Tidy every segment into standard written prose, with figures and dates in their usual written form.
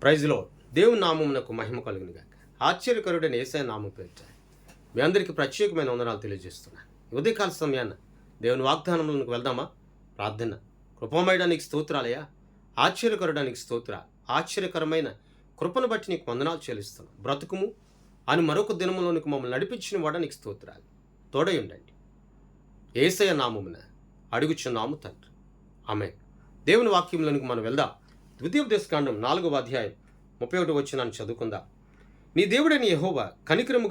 Praise లో దేవుని నామమునకు మహిమ కలుగును గాక. ఆశ్చర్యకరుడైన యేసయ్య నామం పేరిట మీ అందరికీ ప్రత్యేకమైన వందనాలు తెలియజేస్తున్నాను. ఉదయకాల సమయాన్న దేవుని వాగ్దానంలోకి వెళ్దామా? ప్రార్థన. కృపమయడానికి స్తోత్రాలయ్యా, ఆశ్చర్యకరుడానికి స్తోత్రాలు. ఆశ్చర్యకరమైన కృపను బట్టి నీకు వందనాలు చెల్లిస్తున్నాను. బ్రతుకుము అని మరొక దినములోనికి మమ్మల్ని నడిపించిన వాడ నీకు స్తోత్రాలు. తోడై ఉండండి. యేసయ్య నామమున అడుగుచున్నాము తండ్రి, ఆమేన్. దేవుని వాక్యంలోనికి మనం వెళ్దాం. ద్వితీయోపదేశకాండం 4వ అధ్యాయం 31 వచనాన్ని చదువుకుందాం. నీ దేవుడైన యెహోవా కనికరము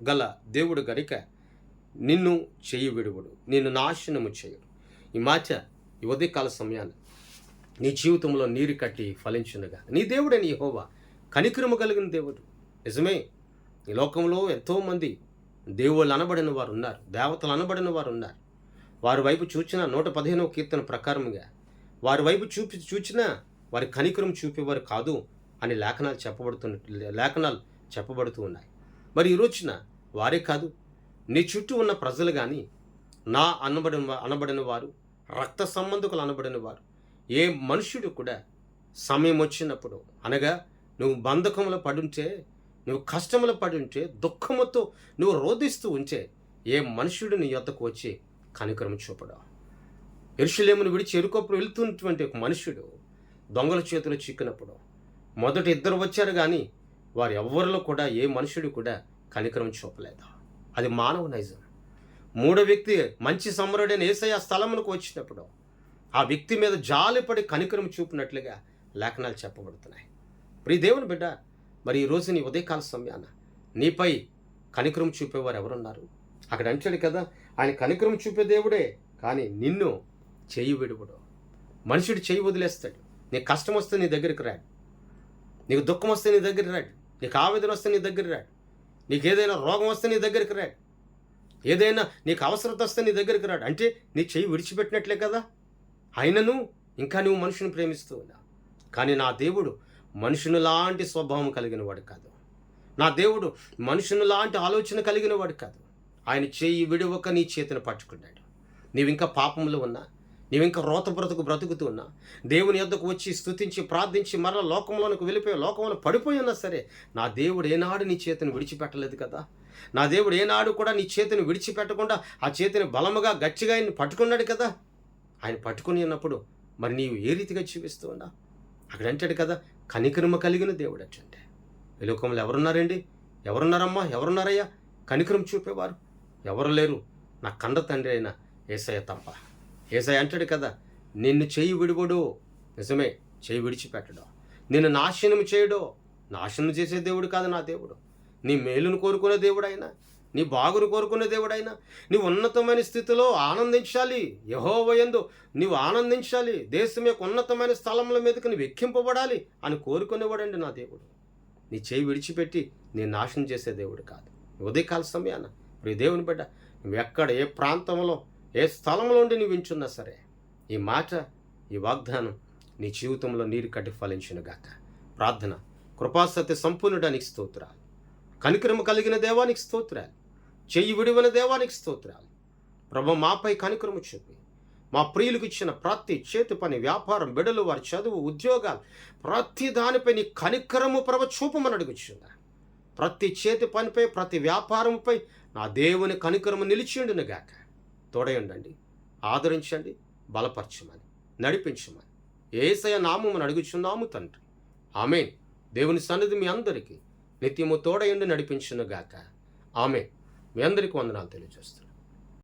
గల దేవుడు గనుక నిన్ను చెయ్యి విడువడు, నిన్ను నాశనము చేయడు. ఈ మాట ఈ ఉదయకాల సమయాన్ని నీ జీవితంలో నీరు కట్టి ఫలించునుగా. నీ దేవుడైన యెహోవా కనికరము కలిగిన దేవుడు. నిజమే, ఈ లోకంలో ఎంతోమంది దేవుళ్ళు అనబడిన వారు ఉన్నారు, దేవతలు అనబడిన వారు ఉన్నారు. వారి వైపు చూచిన 115వ కీర్తన ప్రకారముగా వారి వైపు చూచినా వారి కనికరం చూపేవారు కాదు అని లేఖనాలు చెప్పబడుతూ ఉన్నాయి. మరి ఈ రోజున వారే కాదు, నీ చుట్టూ ఉన్న ప్రజలు కానీ, నా అనబడిన వారు, రక్త సంబంధికులు అనబడిన వారు, ఏ మనుష్యుడు కూడా సమయం వచ్చినప్పుడు, అనగా నువ్వు బంధకంలో పడుంటే, నువ్వు కష్టంలో పడుంటే, దుఃఖముతో నువ్వు రోధిస్తూ ఉంటే, ఏ మనుష్యుడు నీ యొద్దకు వచ్చి కనికరం చూపడా. యెరూషలేమును విడిచి యెరికోకు వెళ్తున్నటువంటి ఒక మనుష్యుడు దొంగల చేతిలో చిక్కినప్పుడు మొదట 2 వచ్చారు కానీ వారు ఎవ్వరిలో కూడా ఏ మనుషుడు కూడా కనికరం చూపలేదు. అది మానవ నైజం. 3వ వ్యక్తి మంచి సమరుడైన యేసయ్య స్థలమునకు వచ్చినప్పుడు ఆ వ్యక్తి మీద జాలిపడి కనికరం చూపినట్లుగా లేఖనాలు చెప్పబడుతున్నాయి. ప్రియ దేవుని బిడ్డ, మరి ఈ రోజు నీ ఉదయకాల సమయాన నీపై కనికరం చూపేవారు ఎవరున్నారు? అక్కడ అంటాడు కదా, ఆయన కనికరం చూపే దేవుడే, కానీ నిన్ను చెయ్యి విడువడు. మనుషుడు చెయ్యి వదిలేస్తాడు. నీకు కష్టం వస్తే నీ దగ్గరికి రాడు, నీకు దుఃఖం వస్తే నీ దగ్గరికి రాడు, నీకు ఆవేదన వస్తే నీ దగ్గర రాడు, నీకు ఏదైనా రోగం వస్తే నీ దగ్గరికి రాడు, ఏదైనా నీకు అవసరత వస్తే నీ దగ్గరికి రాడు. అంటే నీ చెయ్యి విడిచిపెట్టినట్లే కదా. అయినను ఇంకా నువ్వు మనుషుని ప్రేమిస్తూ ఉన్నావు. కానీ నా దేవుడు మనుషుని లాంటి స్వభావం కలిగిన వాడు కాదు. నా దేవుడు మనుషుని లాంటి ఆలోచన కలిగిన వాడు కాదు. ఆయన చెయ్యి విడువక నీ చేతిని పట్టుకున్నాడు. నీవింకా పాపంలో ఉన్నా, నీవింకా బ్రతుకుతూ ఉన్నా, దేవుని యొద్దకు వచ్చి స్తుతించి ప్రార్థించి మరల లోకంలోనికి వెళ్ళిపోయి లోకంలో పడిపోయి ఉన్నా సరే, నా దేవుడు ఏనాడు నీ చేతిని విడిచిపెట్టలేదు కదా. నా దేవుడు ఏనాడు కూడా నీ చేతిని విడిచిపెట్టకుండా ఆ చేతిని బలముగా గట్టిగా ఆయన పట్టుకున్నాడు కదా. ఆయన పట్టుకుని ఉన్నప్పుడు మరి నీవు ఏ రీతిగా జీవిస్తూ ఉన్నా? అక్కడ అంటాడు కదా, కనికరమ కలిగిన దేవుడు అంటే. ఈ లోకంలో ఎవరున్నారండి? ఎవరున్నారమ్మా? ఎవరున్నారయ్యా కనికరం చూపేవారు? ఎవరు లేరు, నా కండ తండ్రి అయిన యేసయ్య తప్ప. యేసయ్య అంటాడు కదా, నిన్ను చెయ్యి విడువడు. నిజమే, చెయ్యి విడిచిపెట్టడు. నిన్ను నాశనం చేయడు. నాశనం చేసే దేవుడు కాదు నా దేవుడు. నీ మేలును కోరుకునే దేవుడైనా, నీ బాగును కోరుకునే దేవుడైనా, నీవు ఉన్నతమైన స్థితిలో ఆనందించాలి. యెహోవా యందు నీవు ఆనందించాలి. దేశం యొక్క ఉన్నతమైన స్థలముల మీదకి నువ్వు ఎక్కింపబడాలి అని కోరుకునేవాడండి నా దేవుడు. నీ చేయి విడిచిపెట్టి నీ నాశనం చేసే దేవుడు కాదు. ఉదయకాల సమయాన ప్రియ దేవుని బిడ్డ, నువ్వు ఎక్కడ, ఏ ప్రాంతంలో, ఏ స్థలంలో ఉండి నువ్వు వింటున్నా సరే, ఈ మాట, ఈ వాగ్దానం నీ జీవితంలో నీరు కట్టి ఫలించునుగాక. ప్రార్థన. కృపాసత్య సంపూర్ణుడానికి స్తోత్రాలు. కనికరము కలిగిన దేవానికి స్తోత్రాలు. చెయ్యి విడువన దేవానికి స్తోత్రాలు. ప్రభు, మాపై కనికరము చూపి మా ప్రియులకు ఇచ్చిన ప్రతి చేతి పని, వ్యాపారం, బిడలు, వారి చదువు, ఉద్యోగాలు, ప్రతి దానిపై నీ కనికరము ప్రభు చూపమని అడుగుచున్నా. ప్రతి చేతి పనిపై, ప్రతి వ్యాపారంపై నా దేవుని కనికరము నిలిచిండునుగాక. తోడయండి, ఆదరించండి, బలపరచమని, నడిపించమని యేసయ్య నామమున అడుగుచున్నాము తండ్రి, ఆమేన్. దేవుని సన్నిధి మీ అందరికీ నిత్యము తోడయండి, నడిపించునుగాక. ఆమేన్. మీ అందరికీ వందనాలు తెలియజేస్తున్నాను.